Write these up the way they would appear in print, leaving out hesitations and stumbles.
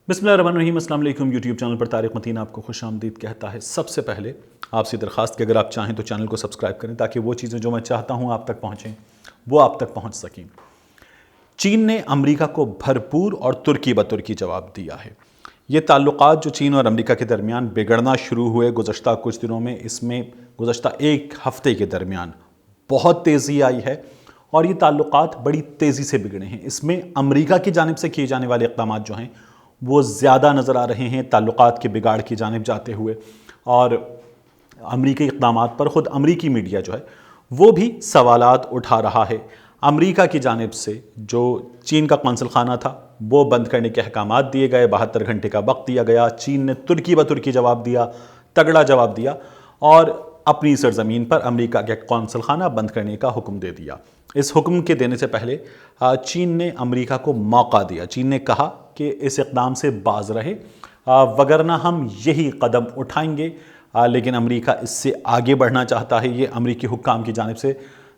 بسم اللہ الرحمن الرحیم۔ السلام علیکم۔ یوٹیوب چینل پر طارق متین آپ کو خوش آمدید کہتا ہے۔ سب سے پہلے آپ سے درخواست کہ اگر آپ چاہیں تو چینل کو سبسکرائب کریں تاکہ وہ چیزیں جو میں چاہتا ہوں آپ تک پہنچیں وہ آپ تک پہنچ سکیں۔ چین نے امریکہ کو بھرپور اور ترکی بترکی جواب دیا ہے۔ یہ تعلقات جو چین اور امریکہ کے درمیان بگڑنا شروع ہوئے گزشتہ کچھ دنوں میں، اس میں گزشتہ ایک ہفتے کے درمیان بہت تیزی آئی ہے اور یہ تعلقات بڑی تیزی سے بگڑے ہیں۔ اس میں امریکہ کی جانب سے کیے جانے والے اقدامات جو ہیں وہ زیادہ نظر آ رہے ہیں تعلقات کے بگاڑ کی جانب جاتے ہوئے، اور امریکی اقدامات پر خود امریکی میڈیا جو ہے وہ بھی سوالات اٹھا رہا ہے۔ امریکہ کی جانب سے جو چین کا قونصل خانہ تھا وہ بند کرنے کے احکامات دیے گئے، 72 گھنٹے کا وقت دیا گیا۔ چین نے ترکی بترکی جواب دیا، تگڑا جواب دیا، اور اپنی سرزمین پر امریکہ کے قونصل خانہ بند کرنے کا حکم دے دیا۔ اس حکم کے دینے سے پہلے چین نے امریکہ کو موقع دیا۔ چین نے کہا کہ اس اقدام سے باز رہے، وگرنہ ہم یہی قدم اٹھائیں گے، لیکن امریکہ اس سے آگے بڑھنا چاہتا ہے۔ یہ امریکی حکام کی جانب سے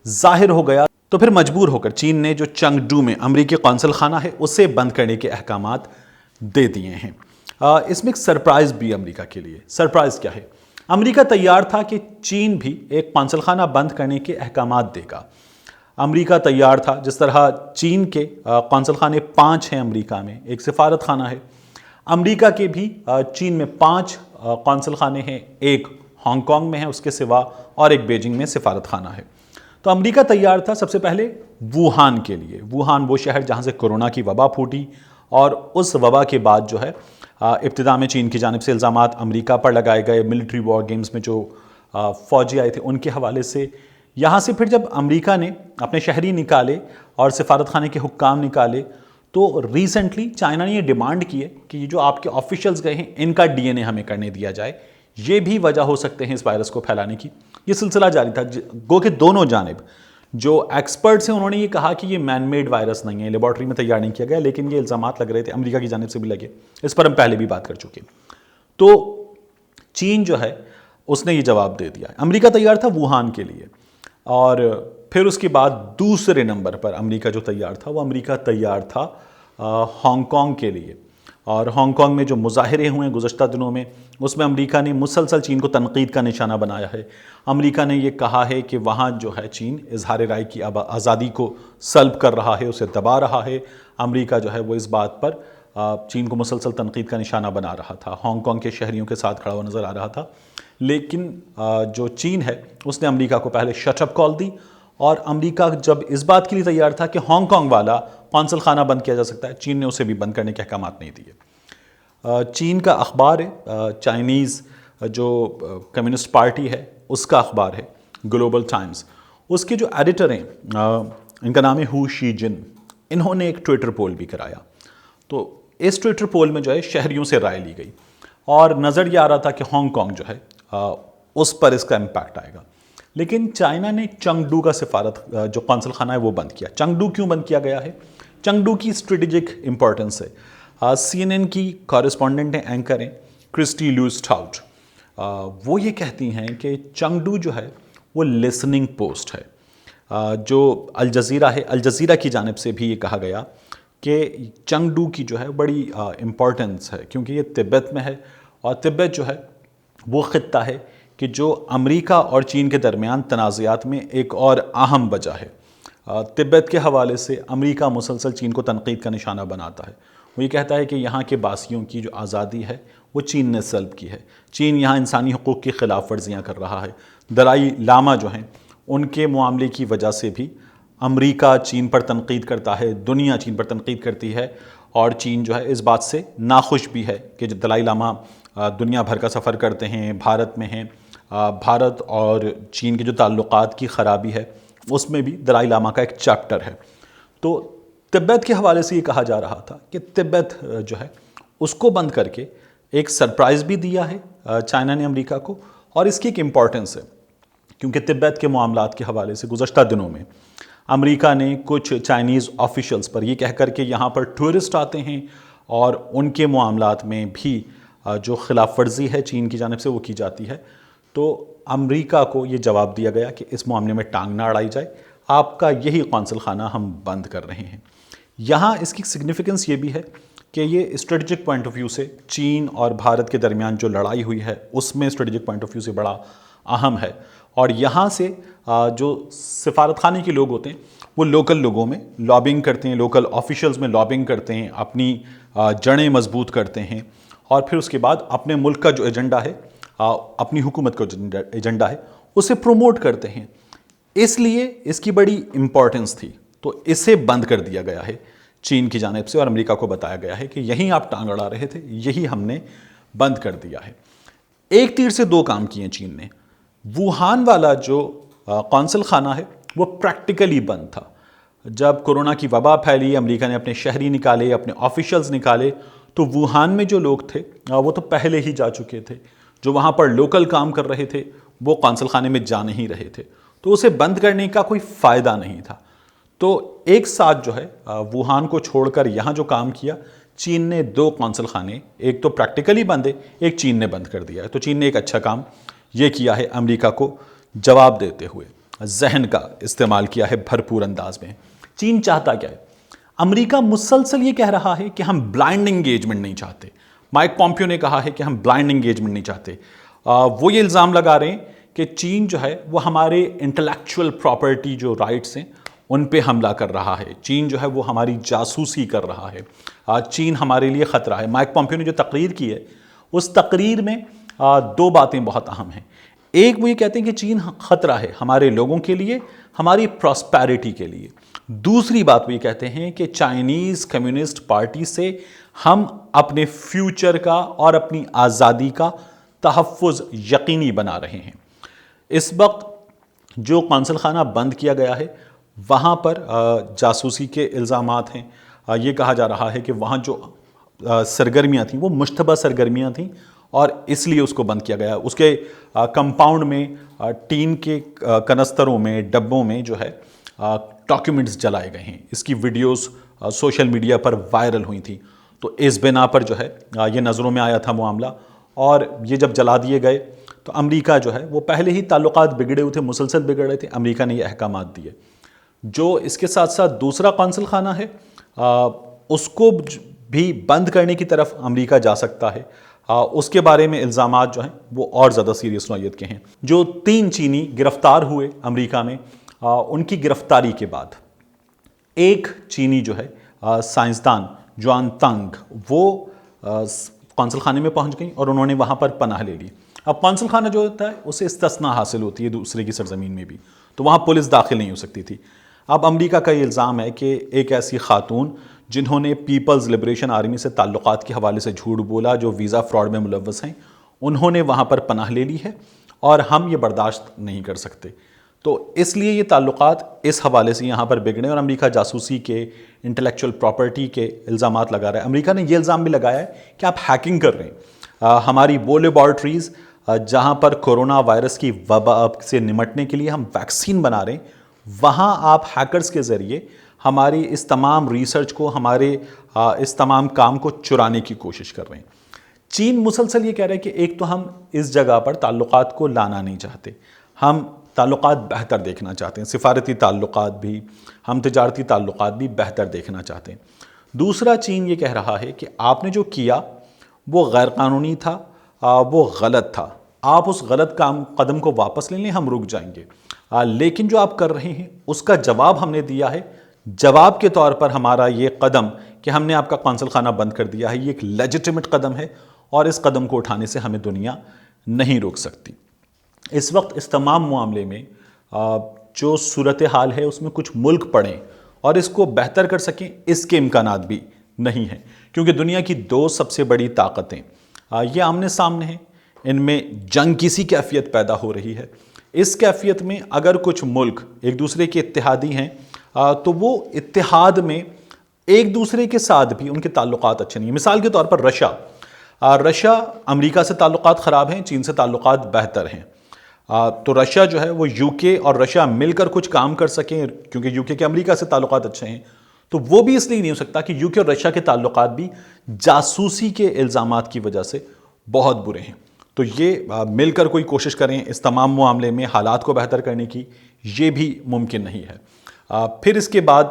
ظاہر ہو گیا، تو پھر مجبور ہو کر چین نے جو چنگڈو میں امریکی قونصل خانہ ہے اسے بند کرنے کے احکامات دے دیے ہیں۔ اس میں ایک سرپرائز بھی امریکہ کے لیے۔ سرپرائز کیا ہے؟ امریکہ تیار تھا کہ چین بھی ایک قونصل خانہ بند کرنے کے احکامات دے گا۔ امریکہ تیار تھا، جس طرح چین کے قونصل خانے 5 ہیں امریکہ میں، ایک سفارت خانہ ہے۔ امریکہ کے بھی چین میں 5 قونصل خانے ہیں، ایک ہانگ کانگ میں ہے اس کے سوا، اور ایک بیجنگ میں سفارت خانہ ہے۔ تو امریکہ تیار تھا سب سے پہلے ووہان کے لیے۔ ووہان وہ شہر جہاں سے کورونا کی وبا پھوٹی، اور اس وبا کے بعد جو ہے ابتدا میں چین کی جانب سے الزامات امریکہ پر لگائے گئے، ملٹری وار گیمز میں جو فوجی آئے تھے ان کے حوالے سے۔ یہاں سے پھر جب امریکہ نے اپنے شہری نکالے اور سفارت خانے کے حکام نکالے، تو ریسنٹلی چائنا نے یہ ڈیمانڈ کی ہے کہ یہ جو آپ کے آفیشلز گئے ہیں ان کا ڈی این اے ہمیں کرنے دیا جائے۔ یہ بھی وجہ ہو سکتے ہیں اس وائرس کو پھیلانے کی۔ یہ سلسلہ جاری تھا، گو کہ دونوں جانب جو ایکسپرٹس ہیں انہوں نے یہ کہا کہ یہ مین میڈ وائرس نہیں ہے، لیبارٹری میں تیار نہیں کیا گیا، لیکن یہ الزامات لگ رہے تھے امریکہ کی جانب سے بھی لگے۔ اس پر ہم پہلے بھی بات کر چکے۔ تو چین جو ہے اس نے یہ جواب دے دیا۔ امریکہ تیار تھا ووہان کے لیے، اور پھر اس کے بعد دوسرے نمبر پر امریکہ جو تیار تھا وہ امریکہ تیار تھا ہانگ کانگ کے لیے۔ اور ہانگ کانگ میں جو مظاہرے ہوئے گزشتہ دنوں میں، اس میں امریکہ نے مسلسل چین کو تنقید کا نشانہ بنایا ہے۔ امریکہ نے یہ کہا ہے کہ وہاں جو ہے چین اظہار رائے کی آزادی کو سلب کر رہا ہے، اسے دبا رہا ہے۔ امریکہ جو ہے وہ اس بات پر چین کو مسلسل تنقید کا نشانہ بنا رہا تھا، ہانگ کانگ کے شہریوں کے ساتھ کھڑا ہوا نظر آ رہا تھا۔ لیکن جو چین ہے اس نے امریکہ کو پہلے شٹ اپ کال دی، اور امریکہ جب اس بات کے لیے تیار تھا کہ ہانگ کانگ والا قونصل خانہ بند کیا جا سکتا ہے، چین نے اسے بھی بند کرنے کے احکامات نہیں دیے۔ چین کا اخبار ہے، چائنیز جو کمیونسٹ پارٹی ہے اس کا اخبار ہے گلوبل ٹائمز، اس کے جو ایڈیٹر ہیں ان کا نام ہے ہو شی جن، انہوں نے ایک ٹویٹر پول بھی کرایا۔ تو اس ٹویٹر پول میں جو ہے شہریوں سے رائے لی گئی، اور نظر یہ آ رہا تھا کہ ہانگ کانگ جو ہے اس پر اس کا امپیکٹ آئے گا۔ لیکن چائنا نے چنگڈو کا سفارت جو قونصل خانہ ہے وہ بند کیا۔ چنگڈو کیوں بند کیا گیا ہے؟ چنگڈو کی اسٹریٹجک امپورٹنس ہے۔ سی این این کی کارسپونڈنٹ ہیں، اینکر ہیں کرسٹی لوئس ٹاؤٹ، وہ یہ کہتی ہیں کہ چنگڈو جو ہے وہ لسننگ پوسٹ ہے۔ جو الجزیرہ ہے، الجزیرہ کی جانب سے بھی یہ کہا گیا کہ چنگڈو کی جو ہے بڑی امپورٹنس ہے، کیونکہ یہ تبت میں ہے، اور تبت جو ہے وہ خطہ ہے کہ جو امریکہ اور چین کے درمیان تنازعات میں ایک اور اہم وجہ ہے۔ تبت کے حوالے سے امریکہ مسلسل چین کو تنقید کا نشانہ بناتا ہے۔ وہ یہ کہتا ہے کہ یہاں کے باسیوں کی جو آزادی ہے وہ چین نے سلب کی ہے، چین یہاں انسانی حقوق کی خلاف ورزیاں کر رہا ہے۔ دلائی لاما جو ہیں ان کے معاملے کی وجہ سے بھی امریکہ چین پر تنقید کرتا ہے، دنیا چین پر تنقید کرتی ہے، اور چین جو ہے اس بات سے ناخوش بھی ہے کہ جو دلائی لاما دنیا بھر کا سفر کرتے ہیں، بھارت میں ہیں۔ بھارت اور چین کے جو تعلقات کی خرابی ہے اس میں بھی دلائی لاما کا ایک چیپٹر ہے۔ تو تبت کے حوالے سے یہ کہا جا رہا تھا کہ تبت جو ہے اس کو بند کر کے ایک سرپرائز بھی دیا ہے چائنا نے امریکہ کو، اور اس کی ایک امپورٹنس ہے کیونکہ تبت کے معاملات کے حوالے سے گزشتہ دنوں میں امریکہ نے کچھ چائنیز آفیشلز پر یہ کہہ کر کہ یہاں پر ٹورسٹ آتے ہیں اور ان کے معاملات میں بھی جو خلاف ورزی ہے چین کی جانب سے وہ کی جاتی ہے، تو امریکہ کو یہ جواب دیا گیا کہ اس معاملے میں ٹانگ نہ اڑائی جائے، آپ کا یہی قونصل خانہ ہم بند کر رہے ہیں۔ یہاں اس کی سگنیفیکنس یہ بھی ہے کہ یہ اسٹریٹجک پوائنٹ آف ویو سے چین اور بھارت کے درمیان جو لڑائی ہوئی ہے اس میں اسٹریٹجک پوائنٹ آف ویو سے بڑا اہم ہے، اور یہاں سے جو سفارت خانے کے لوگ ہوتے ہیں وہ لوکل لوگوں میں لابنگ کرتے ہیں، لوکل آفیشلز میں لابنگ کرتے ہیں، اپنی جڑیں مضبوط کرتے ہیں، اور پھر اس کے بعد اپنے ملک کا جو ایجنڈا ہے، اپنی حکومت کا جو ایجنڈا ہے اسے پروموٹ کرتے ہیں۔ اس لیے اس کی بڑی امپورٹنس تھی، تو اسے بند کر دیا گیا ہے چین کی جانب سے، اور امریکہ کو بتایا گیا ہے کہ یہیں آپ ٹانگ اڑا رہے تھے، یہی ہم نے بند کر دیا ہے۔ ایک تیر سے دو کام کیے چین نے۔ ووہان والا جو قونصل خانہ ہے وہ پریکٹیکلی بند تھا۔ جب کورونا کی وبا پھیلی، امریکہ نے اپنے شہری نکالے، اپنے آفیشلز نکالے، تو ووہان میں جو لوگ تھے وہ تو پہلے ہی جا چکے تھے۔ جو وہاں پر لوکل کام کر رہے تھے وہ قونصل خانے میں جا نہیں رہے تھے، تو اسے بند کرنے کا کوئی فائدہ نہیں تھا۔ تو ایک ساتھ جو ہے ووہان کو چھوڑ کر یہاں جو کام کیا، چین نے دو قونصل خانے، ایک تو پریکٹیکلی بند ہے، ایک چین نے بند کر دیا ہے۔ تو چین نے ایک اچھا کام یہ کیا ہے، امریکہ کو جواب دیتے ہوئے ذہن کا استعمال کیا ہے بھرپور انداز میں۔ چین چاہتا کیا ہے؟ امریکہ مسلسل یہ کہہ رہا ہے کہ ہم بلائنڈ انگیجمنٹ نہیں چاہتے۔ مائک پومپیو نے کہا ہے کہ ہم بلائنڈ انگیجمنٹ نہیں چاہتے۔ وہ یہ الزام لگا رہے ہیں کہ چین جو ہے وہ ہمارے انٹلیکچوئل پراپرٹی جو رائٹس ہیں ان پہ حملہ کر رہا ہے، چین جو ہے وہ ہماری جاسوسی کر رہا ہے، چین ہمارے لیے خطرہ ہے۔ مائک پومپیو نے جو تقریر کی ہے اس تقریر میں دو باتیں بہت اہم ہیں۔ ایک وہ یہ کہتے ہیں کہ چین خطرہ ہے ہمارے لوگوں کے لیے، ہماری پراسپیرٹی کے لیے۔ دوسری بات وہ یہ کہتے ہیں کہ چائنیز کمیونسٹ پارٹی سے ہم اپنے فیوچر کا اور اپنی آزادی کا تحفظ یقینی بنا رہے ہیں۔ اس وقت جو قونصل خانہ بند کیا گیا ہے وہاں پر جاسوسی کے الزامات ہیں۔ یہ کہا جا رہا ہے کہ وہاں جو سرگرمیاں تھیں وہ مشتبہ سرگرمیاں تھیں، اور اس لیے اس کو بند کیا گیا۔ اس کے کمپاؤنڈ میں ٹین کے کنستروں میں، ڈبوں میں جو ہے ڈاکیومنٹس جلائے گئے ہیں۔ اس کی ویڈیوز سوشل میڈیا پر وائرل ہوئی تھیں، تو اس بنا پر جو ہے یہ نظروں میں آیا تھا معاملہ، اور یہ جب جلا دیے گئے تو امریکہ جو ہے وہ پہلے ہی تعلقات بگڑے ہوئے تھے، مسلسل بگڑ رہے تھے، امریکہ نے یہ احکامات دیے۔ جو اس کے ساتھ ساتھ دوسرا قونصل خانہ ہے اس کو بھی بند کرنے کی طرف امریکہ جا سکتا ہے۔ اس کے بارے میں الزامات جو ہیں وہ اور زیادہ سیریس نوعیت کے ہیں۔ جو 3 چینی گرفتار ہوئے امریکہ میں، ان کی گرفتاری کے بعد ایک چینی جو ہے سائنسدان جوان تنگ، وہ قونصل خانے میں پہنچ گئیں اور انہوں نے وہاں پر پناہ لے لی۔ اب قونصل خانہ جو ہوتا ہے اسے استثناء حاصل ہوتی ہے دوسرے کی سرزمین میں بھی، تو وہاں پولیس داخل نہیں ہو سکتی تھی۔ اب امریکہ کا یہ الزام ہے کہ ایک ایسی خاتون جنہوں نے پیپلز لبریشن آرمی سے تعلقات کے حوالے سے جھوٹ بولا، جو ویزا فراڈ میں ملوث ہیں، انہوں نے وہاں پر پناہ لے لی ہے، اور ہم یہ برداشت نہیں کر سکتے۔ تو اس لیے یہ تعلقات اس حوالے سے یہاں پر بگڑے، اور امریکہ جاسوسی کے، انٹلیکچوئل پراپرٹی کے الزامات لگا رہا ہے۔ امریکہ نے یہ الزام بھی لگایا ہے کہ آپ ہیکنگ کر رہے ہیں ہماری وہ لیبارٹریز جہاں پر کورونا وائرس کی وبا سے نمٹنے کے لیے ہم ویکسین بنا رہے ہیں، وہاں آپ ہیکرز کے ذریعے ہماری اس تمام ریسرچ کو، ہمارے اس تمام کام کو چرانے کی کوشش کر رہے ہیں۔ چین مسلسل یہ کہہ رہا ہے کہ ایک تو ہم اس جگہ پر تعلقات کو لانا نہیں چاہتے، ہم تعلقات بہتر دیکھنا چاہتے ہیں، سفارتی تعلقات بھی، ہم تجارتی تعلقات بھی بہتر دیکھنا چاہتے ہیں۔ دوسرا، چین یہ کہہ رہا ہے کہ آپ نے جو کیا وہ غیر قانونی تھا، وہ غلط تھا، آپ اس غلط قدم کو واپس لے لیں، ہم رک جائیں گے، لیکن جو آپ کر رہے ہیں اس کا جواب ہم نے دیا ہے۔ جواب کے طور پر ہمارا یہ قدم کہ ہم نے آپ کا قونصل خانہ بند کر دیا ہے، یہ ایک لیجیٹیمیٹ قدم ہے، اور اس قدم کو اٹھانے سے ہمیں دنیا نہیں روک سکتی۔ اس وقت اس تمام معاملے میں جو صورتحال ہے اس میں کچھ ملک پڑیں اور اس کو بہتر کر سکیں، اس کے امکانات بھی نہیں ہیں، کیونکہ دنیا کی 2 سب سے بڑی طاقتیں یہ آمنے سامنے ہیں، ان میں جنگ کسی کیفیت پیدا ہو رہی ہے۔ اس کیفیت میں اگر کچھ ملک ایک دوسرے کے اتحادی ہیں تو وہ اتحاد میں ایک دوسرے کے ساتھ بھی ان کے تعلقات اچھے نہیں ہیں۔ مثال کے طور پر رشیا امریکہ سے تعلقات خراب ہیں، چین سے تعلقات بہتر ہیں، تو رشیا جو ہے وہ یو کے اور رشیا مل کر کچھ کام کر سکیں، کیونکہ یو کے امریکہ سے تعلقات اچھے ہیں، تو وہ بھی اس لیے نہیں ہو سکتا کہ یو کے اور رشیا کے تعلقات بھی جاسوسی کے الزامات کی وجہ سے بہت برے ہیں۔ تو یہ مل کر کوئی کوشش کریں اس تمام معاملے میں حالات کو بہتر کرنے کی، یہ بھی ممکن نہیں ہے۔ پھر اس کے بعد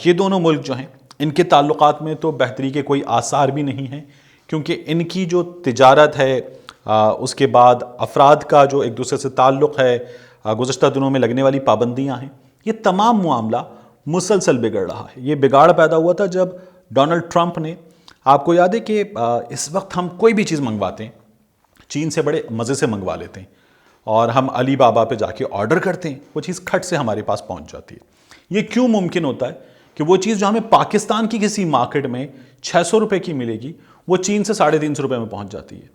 یہ دونوں ملک جو ہیں ان کے تعلقات میں تو بہتری کے کوئی آثار بھی نہیں ہیں، کیونکہ ان کی جو تجارت ہے، اس کے بعد افراد کا جو ایک دوسرے سے تعلق ہے، گزشتہ دنوں میں لگنے والی پابندیاں ہیں، یہ تمام معاملہ مسلسل بگڑ رہا ہے۔ یہ بگاڑ پیدا ہوا تھا جب ڈونلڈ ٹرمپ نے، آپ کو یاد ہے کہ اس وقت ہم کوئی بھی چیز منگواتے ہیں چین سے بڑے مزے سے منگوا لیتے ہیں، اور ہم علی بابا پہ جا کے آرڈر کرتے ہیں، وہ چیز کھٹ سے ہمارے پاس پہنچ جاتی ہے۔ یہ کیوں ممکن ہوتا ہے کہ وہ چیز جو ہمیں پاکستان کی کسی مارکیٹ میں 600 روپے کی ملے گی، وہ چین سے 350 روپے میں پہنچ جاتی ہے؟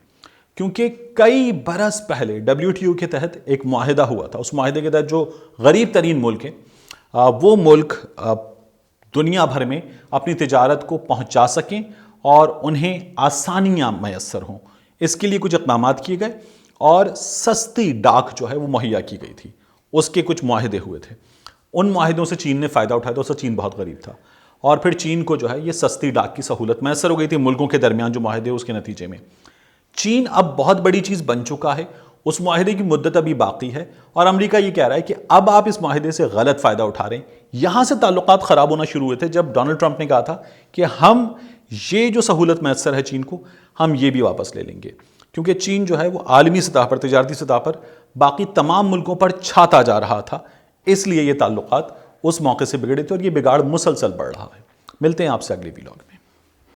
کیونکہ کئی برس پہلے WTO کے تحت ایک معاہدہ ہوا تھا۔ اس معاہدے کے تحت جو غریب ترین ملک ہیں، وہ ملک دنیا بھر میں اپنی تجارت کو پہنچا سکیں اور انہیں آسانیاں میسر ہوں، اس کے لیے کچھ اقدامات کیے گئے اور سستی ڈاک جو ہے وہ مہیا کی گئی تھی۔ اس کے کچھ معاہدے ہوئے تھے، ان معاہدوں سے چین نے فائدہ اٹھایا تھا۔ اس سے چین بہت غریب تھا، اور پھر چین کو جو ہے یہ سستی ڈاک کی سہولت میسر ہو گئی تھی ملکوں کے درمیان جو معاہدے، اس کے نتیجے میں چین اب بہت بڑی چیز بن چکا ہے۔ اس معاہدے کی مدت ابھی باقی ہے، اور امریکہ یہ کہہ رہا ہے کہ اب آپ اس معاہدے سے غلط فائدہ اٹھا رہے ہیں۔ یہاں سے تعلقات خراب ہونا شروع ہوئے تھے جب ڈونلڈ ٹرمپ نے کہا تھا کہ ہم یہ جو سہولت میسر ہے چین کو، ہم یہ بھی واپس لے لیں گے، کیونکہ چین جو ہے وہ عالمی سطح پر، تجارتی سطح پر باقی تمام ملکوں پر چھاتا جا رہا تھا۔ اس لیے یہ تعلقات اس موقع سے بگڑے تھے، اور یہ بگاڑ مسلسل بڑھ رہا ہے۔ ملتے ہیں آپ سے اگلی ویلاگ میں۔